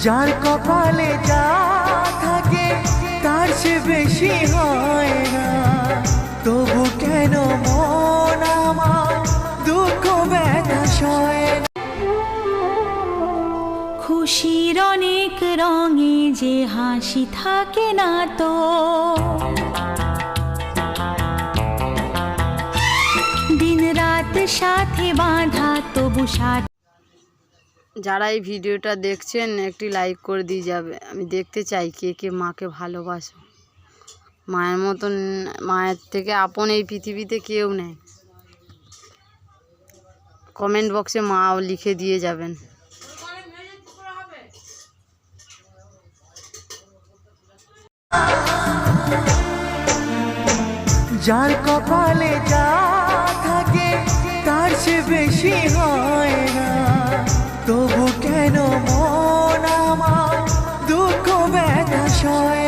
যার কপালে যা থাকে তার চেয়ে বেশি হয় না, তবু কেন মন আমার দুঃখ ব্যথা সয় না। খুশির অনেক রঙে যে হাসি থাকে না তো, দিন রাত সাথে বাঁধা তবু সাথে। যারা এই ভিডিওটা দেখছেন একটি লাইক করে দিয়ে যাবে। আমি দেখতে চাই কে কে মাকে ভালোবাসো। মায়ের মতন, মায়ের থেকে আপন এই পৃথিবীতে কেউ নেই। কমেন্ট বক্সে মাও লিখে দিয়ে যাবেন। যার কপালে যা থাকে তার চেয়ে বেশি হয় না, তবু কেন মন আমার দুঃখ ব্যথা সয়